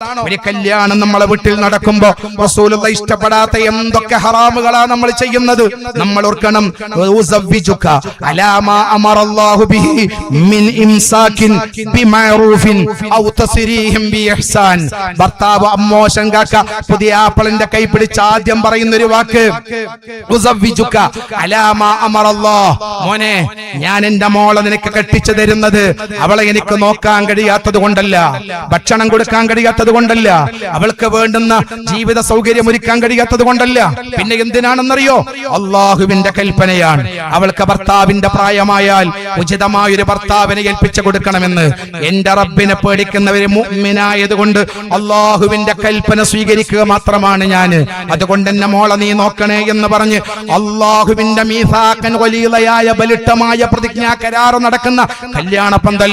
ഒരു കല്യാണം നമ്മളെ വീട്ടിൽ നടക്കുമ്പോ റസൂലുള്ളാഹി ഇഷ്ടപ്പെടാത്ത എന്തൊക്കെ ഹറാമുകളാണ് നമ്മൾ ചെയ്യുന്നത്. നമ്മൾ ഓർക്കണം, അലാമാ അമറല്ലാഹു ബിഹി മിൻ ഇംസാകിൻ ബിമഅറൂഫിൻ ഔ തസ്രീഹിൻ ബിഇഹ്സാൻ. ഭർത്താവ് അമ്മോശൻ കാക്ക പുതിയ ആപ്പിളിന്റെ കൈ പിടിച്ച് ആദ്യം പറയുന്ന ഒരു വാക്ക് ഉസവ്വിജുക അലാമാ അമറല്ലാഹ്. മോനെ, ഞാൻ എന്റെ മോളെ നിനക്ക് കെട്ടിച്ചു തരുന്നത് അവളെ എനിക്ക് നോക്കാൻ കഴിയാത്തത് കൊണ്ടല്ല, ഭക്ഷണം കൊടുക്കാൻ കഴിയാത്തത് കൊണ്ടല്ല, അവൾക്ക് വേണ്ടുന്ന ജീവിത സൗകര്യം ഒരുക്കാൻ കഴിയാത്തത് കൊണ്ടല്ല. പിന്നെ എന്തിനാണെന്നറിയോ? അള്ളാഹുവിന്റെ കൽപ്പനയാണ്. അവൾക്ക് ഭർത്താവിന്റെ പ്രായമായാൽ ഉചിതമായൊരു ഭർത്താവിനെ ഏൽപ്പിച്ചു കൊടുക്കണമെന്ന്. എന്റെ റബ്ബിനെ പേടിക്കുന്നവര് മുഅ്മിനായതുകൊണ്ട് അള്ളാഹുവിന്റെ കൽപ്പന സ്വീകരിക്കുക മാത്രമാണ് ഞാന്. അതുകൊണ്ട് എന്നെ മോളെ നീ നോക്കണേ എന്ന് പറഞ്ഞ് അള്ളാഹുവിന്റെ മീസാഖൻ ഖലീലയായ ബലിട്ടമായ പ്രതിജ്ഞാ കരാറ് നടക്കുന്ന കല്യാണപ്പന്തൽ,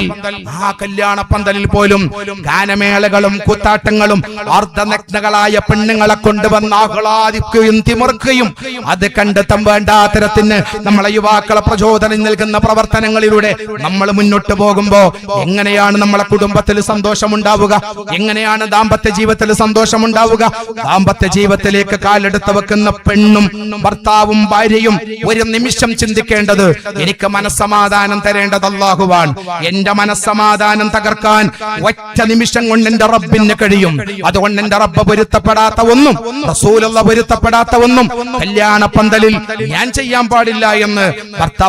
ആ കല്യാണപ്പന്തലിൽ പോലും ഗാനമേളകളും കൂത്താട്ടങ്ങളും അർദ്ധനഗ്നകളായ പെണ്ണുങ്ങളെ കൊണ്ടുവന്ന് ആഹ്ലാദിക്കുകയും തിമിർക്കുകയും അത് കണ്ടെത്താൻ വേണ്ടാത്തരത്തിന് നമ്മളെ യുവാക്കളെ പ്രചോദനം നൽകുന്ന പ്രവർത്തനങ്ങളിലൂടെ നമ്മൾ മുന്നോട്ട് പോകുമ്പോ എങ്ങനെയാണ് നമ്മളെ കുടുംബത്തിൽ സന്തോഷമുണ്ടാവുക? എങ്ങനെയാണ് ദാമ്പത്യ ജീവിതത്തിൽ സന്തോഷമുണ്ടാവുക? ദാമ്പത്യ ജീവിതത്തിലേക്ക് കാലെടുത്ത് വെക്കുന്ന പെണ്ണും ഭർത്താവും ഭാര്യയും ഒരു നിമിഷം ചിന്തിക്കേണ്ടത്, എനിക്ക് മനസ്സമാധാനം തരേണ്ടത് അല്ലാഹുവാണ്. എന്റെ മനസ്സമാധാനം തകർക്കാൻ ഒറ്റ നിമിഷം കൊണ്ട് എന്റെ റബ്ബിന് കഴിയും. അതുകൊണ്ട് എന്റെ റബ്ബ് പൊരുത്തപ്പെടാത്ത ഒന്നും, റസൂലുള്ളാഹി പൊരുത്തപ്പെടാത്ത ഒന്നും കല്യാണ പന്തലിൽ ഞാൻ ചെയ്യാൻ പാടില്ല എന്ന്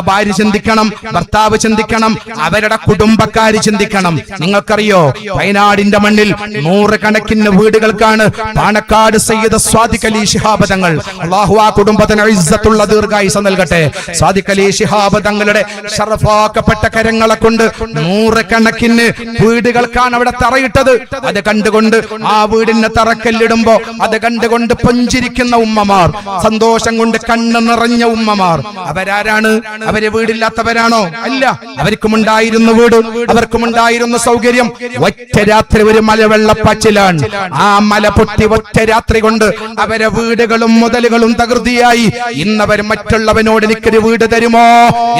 ഭാര്യ ചിന്തിക്കണം, ഭർത്താവ് ചിന്തിക്കണം, അവരുടെ കുടുംബക്കാര് ചിന്തിക്കണം. നിങ്ങൾക്കറിയോ, വയനാടിന്റെ മണ്ണിൽ നൂറുകണക്കിന് വീടുകൾക്കാണ് പാണക്കാട് സയ്യിദ് സ്വാദിഖ് അലി ശിഹാബ് തങ്ങൾ, അല്ലാഹു ആ കുടുംബത്തിന് ഇസ്സത്തുള്ള ദീർഘായുസ്സ് നൽകട്ടെ, സ്വാദിഖ് അലി ശിഹാബ് തങ്ങളുടെ ശറഫാക്കപ്പെട്ട കരങ്ങളെ കൊണ്ട് നൂറുകണക്കിന് വീടുകൾക്കാണ് അവിടെ തറയിട്ടത്. അത് കണ്ടുകൊണ്ട് ആ വീടിന് തറക്കല്ലിടുമ്പോ അത് കണ്ടുകൊണ്ട് പുഞ്ചിരിക്കുന്ന ഉമ്മമാർ, സന്തോഷം കൊണ്ട് കണ്ണ് നിറഞ്ഞ ഉമ്മമാർ, അവരാരാണ്? അവര് വീടില്ലാത്തവരാണോ? അല്ല, അവർക്കുമുണ്ടായിരുന്നു വീട്, അവർക്കുമുണ്ടായിരുന്ന സൗകര്യം. ഒറ്റ രാത്രി ഒരു മലവെള്ളപ്പാച്ചിലാണ്. ആ മല പൊട്ടി ഒറ്റ രാത്രി കൊണ്ട് അവരെ വീടുകളും മുതലുകളും തകൃതിയായി. ഇന്നവർ മറ്റുള്ളവനോട് എനിക്കൊരു വീട് തരുമോ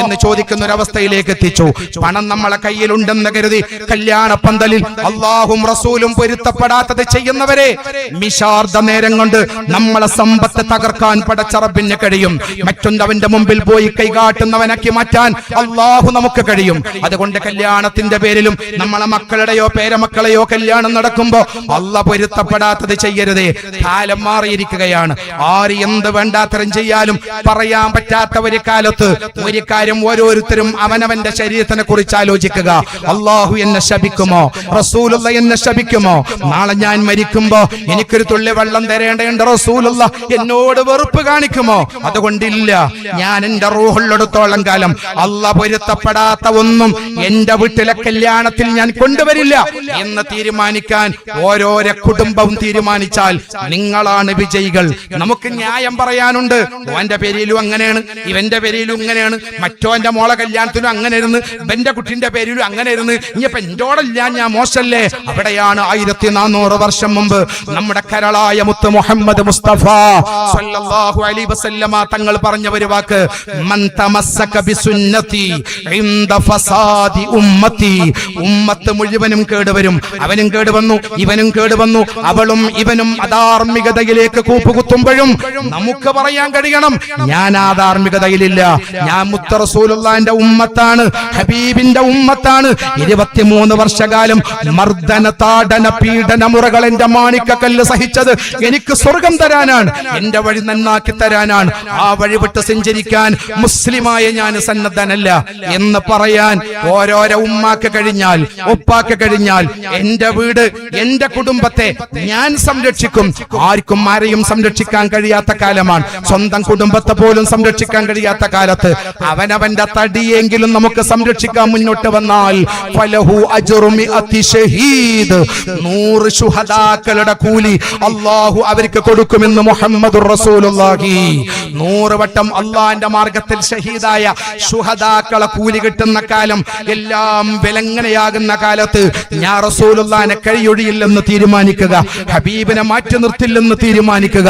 എന്ന് ചോദിക്കുന്ന ഒരു അവസ്ഥയിലേക്ക് എത്തിച്ചു. പണം നമ്മളെ കയ്യിലുണ്ടെന്ന് കരുതി കല്യാണ പന്തലിൽ അള്ളാഹും റസൂലും പൊരുത്തപ്പെടാത്തത് ചെയ്യുന്നവരെ മിശാർദ നേരം കൊണ്ട് നമ്മളെ സമ്പത്ത് തകർക്കാൻ പടച്ച റബ്ബിന് കഴിയും. മറ്റൊന്നവന്റെ മുമ്പിൽ പോയി കൈകാട്ടുന്നവനാക്കി മാറ്റാൻ അള്ളാഹു നമുക്ക് കഴിയും. അതുകൊണ്ട് കല്യാണത്തിന്റെ പേരിലും നമ്മളെ മക്കളുടെയോ പേരമക്കളെയോ കല്യാണം നടക്കുമ്പോ അള്ളാഹ് പൊരുത്തപ്പെടാത്തത് ചെയ്യരുതേ. കാലം മാറിയിരിക്കുകയാണ്. ആര് എന്ത് വേണ്ടാത്തരം ചെയ്യാലും പറയാൻ പറ്റാത്ത ഒരു കാലത്ത് ഒരു കാര്യം ഓരോരുത്തരും അവനവന്റെ ശരീരത്തിനെ കുറിച്ച് ആലോചിക്കുക. അള്ളാഹു എന്നെ ശപിക്കുമോ? റസൂലുള്ളാഹി എന്നെ ശപിക്കുമോ? നാളെ ഞാൻ മരിക്കുമ്പോ എനിക്കൊരു തുള്ളി വെള്ളം തരേണ്ട റസൂലുള്ളാഹി എന്നോട് വെറുപ്പ് കാണിക്കുമോ? അതുകൊണ്ടില്ല, ഞാൻ എന്റെ റൂഹുള്ളിടത്തോളം കാലം അല്ലാഹ് പൊരുത്തപ്പെടാത്ത ഒന്നും എന്റെ വീട്ടിലെ കല്യാണത്തിൽ ഞാൻ കൊണ്ടുവരില്ല എന്ന് തീരുമാനിക്കാൻ ഓരോരോ കുടുംബവും തീരുമാനിച്ചാൽ നിങ്ങളാണ് വിജയികൾ. നമുക്ക് ന്യായം പറയാനുണ്ട്. ഓന്റെ പേരിലും അങ്ങനെയാണ്, ഇവന്റെ പേരിലും ഇങ്ങനെയാണ്, മറ്റോന്റെ മോളെ കല്യാണത്തിനും അങ്ങനെയായിരുന്നു, ഇവന്റെ കുട്ടിന്റെ പേരിലും അങ്ങനെയായിരുന്നു, ഇനിയിപ്പോ എന്റോടല്ല ഞാൻ മോശല്ലേ? അവിടെയാണ് 1400 വർഷം മുമ്പ് നമ്മുടെ കരളായ മുത്ത് മുഹമ്മദ് മുസ്തഫ സല്ലല്ലാഹു അലൈഹി വസല്ലമ തങ്ങൾ പറഞ്ഞ ഒരു വാക്ക്, മൻ തമസ്സക ബിസുന്നതി ഇൻദ ഫസാദി ഉമ്മത്തി. ഉമ്മത്ത് മുഴുവനും കേടുവരും. അവനും കേടുവന്നു, ഇവനും കേടുവന്നു, അവളും ഇവനും അധാർമികതയിലേക്ക് കൂപ്പുകുത്തുമ്പോഴും നമുക്ക് പറയാൻ കഴിയണം, ഞാൻ ആധാർമികതയിലില്ല, ഞാൻ മുത്ത് റസൂലുള്ളാഹിന്റെ ഉമ്മത്താണ്, ഹബീബിന്റെ ഉമ്മത്താണ്. 23 വർഷകാലം മർദ്ദന, താടന, പീഡന മുറകൾ എന്റെ മാണിക്കക്കല്ല് സഹിച്ചത് എനിക്ക് സ്വർഗം തരാനാണ്, എന്റെ വഴി നന്നാക്കി തരാനാണ്. ആ വഴി വിട്ട് സഞ്ചരിക്കാൻ മുസ്ലിമായ ഞാൻ സന്നദ്ധനല്ല എന്ന് പറയാൻ ഓരോരോ ഉമ്മാക്ക് കഴിഞ്ഞാൽ, ഉപ്പാക്ക് കഴിഞ്ഞാൽ, എന്റെ വീട്, എന്റെ കുടുംബത്തെ ഞാൻ സംരക്ഷിക്കും. ആർക്കും ആരെയും സംരക്ഷിക്കാൻ കഴിയാത്ത കാലമാണ്. സ്വന്തം കുടുംബത്തെ പോലും സംരക്ഷിക്കാൻ കഴിയാത്ത കാലത്ത് അവനവന്റെ തടിയെങ്കിലും നമുക്ക് സംരക്ഷിക്കാൻ മുന്നോട്ട് വന്നാൽ ഫലഹു അജ്റു മിഅത്തി ഷഹീദ്, 100 ശുഹദാക്കളുടെ കൂലി അല്ലാഹു അവർക്ക് കൊടുക്കുമെന്ന് മുഹമ്മദുർ റസൂലുള്ളാഹി. 100 വട്ടം അള്ളാന്റെ മാർഗത്തിൽ ഷഹീദായ ശുഹദാക്കളെ കൂലി കിട്ടുന്ന കാലം, എല്ലാം വിലങ്ങനെയാകുന്ന കാലത്ത് ഞാൻ റസൂലുള്ളാഹിനെ കഴിയൊഴിയില്ലെന്ന് തീരുമാനിക്കുക, ഹബീബിനെ മാറ്റി നിർത്തില്ലെന്ന് തീരുമാനിക്കുക.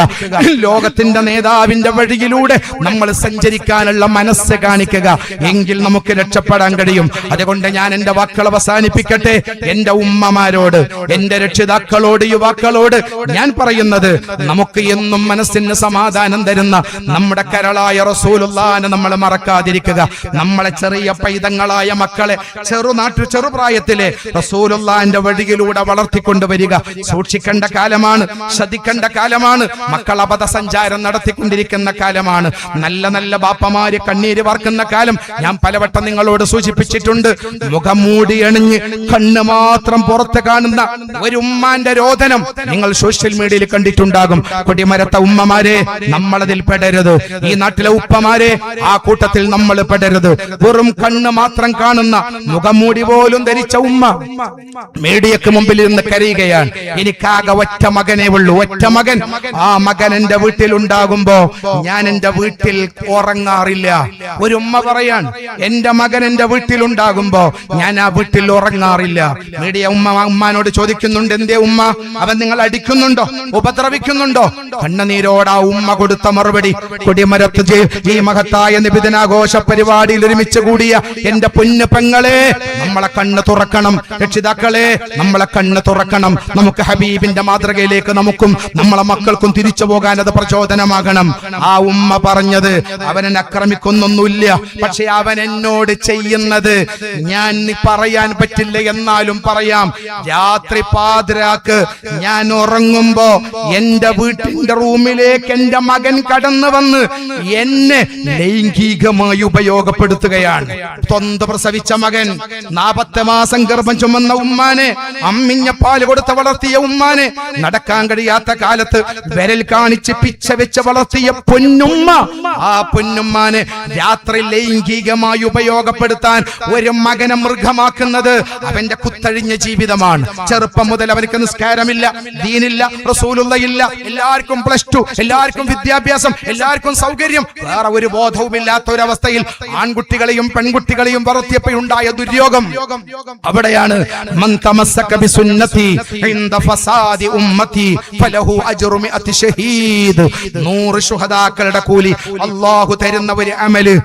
ലോകത്തിന്റെ നേതാവിന്റെ വഴിയിലൂടെ നമ്മൾ സഞ്ചരിക്കാനുള്ള മനസ്സ് കാണിക്കുക. എങ്കിൽ നമുക്ക് രക്ഷപ്പെടാൻ കഴിയും. അതുകൊണ്ട് ഞാൻ എന്റെ വാക്കുകൾ അവസാനിപ്പിക്കട്ടെ. എന്റെ ഉമ്മമാരോട്, എന്റെ എന്റെ രക്ഷിതാക്കളോട്, യുവാക്കളോട് ഞാൻ പറയുന്നത്, നമുക്ക് എന്നും മനസ്സിന് സമാധാനം തരുന്ന നമ്മുടെ കരളായ റസൂലുള്ളാഹിനെ നമ്മൾ മറക്കാതിരിക്കുക. നമ്മളെ ചെറിയ പൈതങ്ങളായ മക്കളെ ചെറുപ്രായത്തിലെ റസൂലുള്ളാഹിന്റെ വഴിയിലൂടെ വളർത്തിക്കൊണ്ടുവരിക. സൂക്ഷിക്കേണ്ട കാലമാണ്, ശ്രദ്ധിക്കേണ്ട കാലമാണ്. മക്കൾ അബദ്ധസഞ്ചാരം നടത്തിക്കൊണ്ടിരിക്കുന്ന കാലമാണ്. നല്ല നല്ല ബാപ്പമാര് കണ്ണീര് വാർക്കുന്ന കാലം. ഞാൻ പലവട്ടം നിങ്ങളോട് സൂചിപ്പിച്ചിട്ടുണ്ട്. മുഖം മൂടി അണിഞ്ഞ് കണ്ണ് മാത്രം പുറത്ത് കാണുന്ന ഒരു ഉമ്മാന്റെ രോദനം നിങ്ങൾ സോഷ്യൽ മീഡിയയിൽ കണ്ടിട്ടുണ്ടാകും. കൊടിമരത്ത ഉമ്മമാരെ, നമ്മളതിൽ പെടരുത്. ഈ നാട്ടിലെ ഉപ്പമാരെ, ആ കൂട്ടത്തിൽ നമ്മൾ പെടരുത്. വെറും കണ്ണ് മാത്രം കാണുന്ന, മുഖംമൂടി പോലും ധരിച്ച ഉമ്മ മീഡിയക്ക് മുമ്പിൽ നിന്ന് കരയുകയാണ്. എനിക്കാകെ ഒറ്റ മകനേ ഉള്ളൂ, ഒറ്റ മകൻ. ആ മകൻ എന്റെ വീട്ടിൽ ഉണ്ടാകുമ്പോ ഞാൻ എന്റെ വീട്ടിൽ ഉറങ്ങാറില്ല. ഒരു ഉമ്മ പറയാൻ, എന്റെ മകൻ എന്റെ വീട്ടിൽ ഉണ്ടാകുമ്പോ ഞാൻ ആ വീട്ടിൽ ഉറങ്ങാറില്ല. മീഡിയ ഉമ്മാനോട് ചോദിക്കുന്നുണ്ട്, എന്തേ ഉമ്മ, അവൻ നിങ്ങൾ അടിക്കുന്നുണ്ടോ, ഉപദ്രവിക്കുന്നുണ്ടോ? കണ്ണുനീരോട് ആ ഉമ്മ കൊടുത്ത മറുപടി, കൊടിമരത്ത് ഈ മഹത്തായ നിബിധനാഘോഷ പരിപാടിയിൽ ഒരുമിച്ച് കൂടിയ എന്റെ പൊന്നു പെങ്ങളെ, നമ്മളെ കണ്ണ് തുറക്കണം. രക്ഷിതാക്കളെ, നമ്മളെ കണ്ണ് തുറക്കണം. നമുക്ക് ഹബീബിന്റെ മാതൃകയിലേക്ക് നമുക്കും നമ്മളെ മക്കൾക്കും തിരിച്ചു പോകാൻ അത് പ്രചോദനമാകണം. ആ ഉമ്മ പറഞ്ഞത്, അവനെ ആക്രമിക്കുന്നൊന്നുമില്ല, പക്ഷെ അവൻ എന്നോട് ചെയ്യുന്നത് ഞാൻ പറയാൻ പറ്റില്ല, എന്നാലും പറയാം. രാത്രി പാതിരാക്ക് ഞാൻ ഉറങ്ങുമ്പോ എന്റെ വീട്ടിന്റെ റൂമിലേക്ക് എന്റെ മകൻ കടന്നു വന്ന് എന്നെ ലൈംഗികമായി ഉപയോഗപ്പെടുത്തുകയാണ്. സ്വന്തം പ്രസവിച്ച മകൻ, 40 മാസം ഗർഭം ചുമന്ന ഉമ്മാനെ, അമ്മിഞ്ഞ പാല് കൊടുത്ത് വളർത്തിയ ഉമ്മാനെ, നടക്കാൻ കഴിയാത്ത കാലത്ത് വിരൽ കാണിച്ച് പിച്ച വെച്ച് വളർത്തിയ പൊന്നുമ്മ, ആ പൊന്നുമ്മാനെ രാത്രി ലൈംഗികമായി ഉപയോഗപ്പെടുത്താൻ ഒരു മകനെ മൃഗമാക്കുന്നത് അവന്റെ കുത്തഴിഞ്ഞ ജീവിതമാണ്. ചെറുപ്പം മുതൽ അവർക്ക് നിസ്കാരമില്ല, ദീനില്ല, റസൂലുള്ളാഹില്ല, എല്ലാവർക്കും +2, എല്ലാവർക്കും വിദ്യാഭ്യാസം, എല്ലാവർക്കും സൗകര്യം, വേറെ ഒരു ബോധവുമില്ലാത്ത ഒരവസ്ഥയിൽ ആൺകുട്ടികളെയും പെൺകുട്ടികളെയും വളർത്തിയപ്പോഴുണ്ടായ ദുര്യോഗം അവിടെയാണ്. മൻ തമസ്സക ബിസുന്നതി ഇൻദ ഫസാദി ഉമ്മതി ഫലഹു അജ്റു മിഅതി ഷഹീദ്. 100 ശുഹദാക്കളുടെ കൂലി അല്ലാഹു തരുന്ന ഒരു അമല്.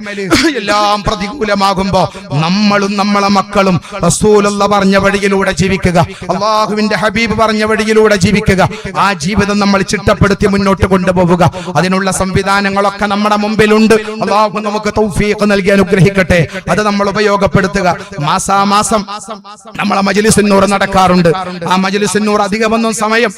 എല്ലാം പ്രതികൂലമാകുമ്പോ നമ്മളും നമ്മളെ മക്കളും റസൂലുള്ളാഹി പറഞ്ഞ വഴിയിലൂടെ ജീവിക്കുക, അല്ലാഹുവിന്റെ ഹബീബ് പറഞ്ഞ വഴിയിലൂടെ ജീവിക്കുക. ആ ജീവിതം നമ്മൾ ചിട്ടപ്പെടുത്തി മുന്നോട്ട് കൊണ്ടുപോവുക. അതിനുള്ള സംവിധാനങ്ങളൊക്കെ നമ്മുടെ മുമ്പിലുണ്ട്. അല്ലാഹു നമുക്ക് തൗഫീഖ് നൽകി അനുഗ്രഹിക്കട്ടെ. അത് നമ്മൾ ഉപയോഗപ്പെടുത്തുക. മാസാമാസം നമ്മളെ മജ്‌ലിസുൻ നൂർ നടക്കാറുണ്ട്. ആ മജ്‌ലിസുൻ നൂർ അധികമൊന്നും സമയം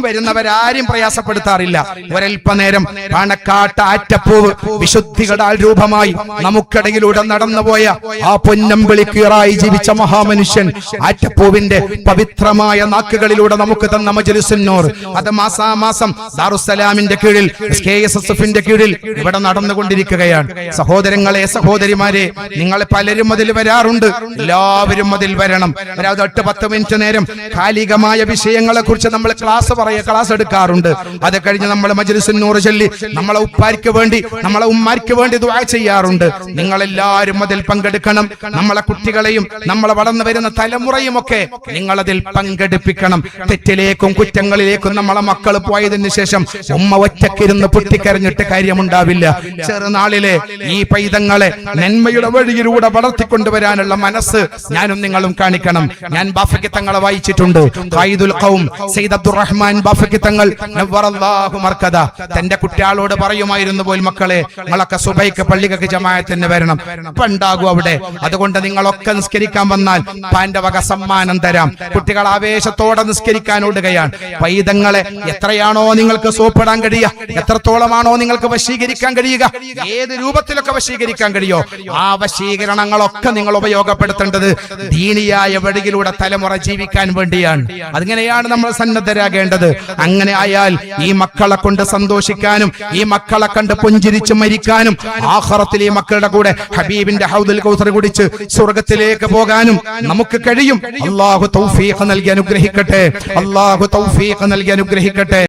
വരുന്നവരാരും പ്രയാസപ്പെടുത്താറില്ല. ഒരൽപ്പനേരം പാണക്കാട്ട് ആറ്റപ്പൂവ് വിശുദ്ധികളാൽ രൂപമായി നമുക്കിടയിലൂടെ നടന്നുപോയ ആ പൊന്നമ്പിളിക്കീറായി ജീവിച്ച മഹാമനുഷ്യൻ ആറ്റപ്പൂവിന്റെ പവിത്രമായ നാക്കുകളിലൂടെ നമുക്ക് തന്ന മജ്‌ലിസുൻ നൂർ, അത് മാസാമാസം ദാറുസ്സലാമിന്റെ കീഴിൽ, SKSSF-ന്റെ കീഴിൽ ഇവിടെ നടന്നുകൊണ്ടിരിക്കുകയാണ്. സഹോദരങ്ങളെ, സഹോദരിമാരെ, നിങ്ങൾ പലരും അതിൽ വരാറുണ്ട്. എല്ലാവരും അതിൽ വരണം. ഒരു 8-10 മിനിറ്റ് നേരം കാലികമായ വിഷയങ്ങളെ കുറിച്ച് നമ്മൾ ക്ലാസ് എടുക്കാറുണ്ട്. അത് കഴിഞ്ഞ് നമ്മൾ മജ്‌ലിസുൻ നൂർ ചൊല്ലി നമ്മളെ ഉപ്പാർക്ക് വേണ്ടി, നമ്മളെ ഉമ്മാർക്ക് വേണ്ടി ദുആ ചെയ്യാറുണ്ട്. നിങ്ങളെല്ലാവരും അതിൽ പങ്കെടുക്കണം. നമ്മളെ കുട്ടികളെയും നമ്മളെ വളർന്നു വരുന്ന തലമുറയും ഒക്കെ നിങ്ങളതിൽ പങ്കെടുപ്പിക്കണം. തെറ്റിലേക്കും കുറ്റങ്ങളിലേക്കും നമ്മളെ മക്കൾ പോയതിനു ശേഷം ഉമ്മ ഒറ്റക്കിരുന്ന് പൊട്ടിക്കരഞ്ഞിട്ട് കാര്യമുണ്ടാവില്ല. ചെറുനാളിലെ ഈ പൈതങ്ങളെ നന്മയുടെ വഴിയിലൂടെ വളർത്തിക്കൊണ്ടുവരാനുള്ള മനസ്സ് ഞാനും നിങ്ങളും കാണിക്കണം. ഞാൻ ബാഫക്കി തങ്ങളെ വായിച്ചിട്ടുണ്ട്. ഖായിദുൽ ഖൗം സയ്യിദ് അബ്ദുറഹ്മാൻ ബാഫക്കി തങ്ങൾ നവ്വറല്ലാഹു മർക്കദ തന്റെ കുട്ടികളോട് പറയുമായിരുന്നു, പോൽ മക്കളെ, നിങ്ങളൊക്കെ സുബൈക്ക് പള്ളിക്ക് ജമാഅത്തിന് വരണം, ഇപ്പൊ ഉണ്ടാകും അവിടെ. അതുകൊണ്ട് നിങ്ങളൊക്കെ നിസ്കരിക്കാൻ വന്നാൽ പാന്റെ വക സമ്മാനം തരാം. കുട്ടികൾ ആവേശത്തോടെ നിസ്കരിക്കാൻ ഓടുകയാണ്. പൈതങ്ങളെ എത്രയാണോ നിങ്ങൾക്ക് സോപ്പിടാൻ കഴിയുക, എത്രത്തോളമാണോ നിങ്ങൾക്ക് വശീകരിക്കാൻ കഴിയുക, ഏത് രൂപത്തിലൊക്കെ വശീകരിക്കാൻ കഴിയോ, ആ വശീകരണങ്ങളൊക്കെ നിങ്ങൾ ഉപയോഗപ്പെടുത്തേണ്ടത് ദീനിയായ വഴിയിലൂടെ തലമുറ ജീവിക്കാൻ വേണ്ടിയാണ്. അതിങ്ങനെയാണ് നമ്മൾ സന്നദ്ധരാകേണ്ടത്. അങ്ങനെ ആയാൽ ഈ മക്കളെ കൊണ്ട് സന്തോഷിക്കാനും, ഈ മക്കളെ കണ്ട് പുഞ്ചിരിച്ച് മരിക്കാനും, ആഖിറത്തിൽ ഈ മക്കളുടെ കൂടെ ഹബീബിന്റെ ഹൗദുൽ കൗസർ കുടിച്ച് സ്വർഗ്ഗത്തിലേക്ക് പോകാനും നമുക്ക് കഴിയും. അല്ലാഹു തൗഫീഖ് നൽകി അനുഗ്രഹിക്കട്ടെ. അല്ലാഹു തൗഫീഖ് നൽകി അനുഗ്രഹിക്കട്ടെ.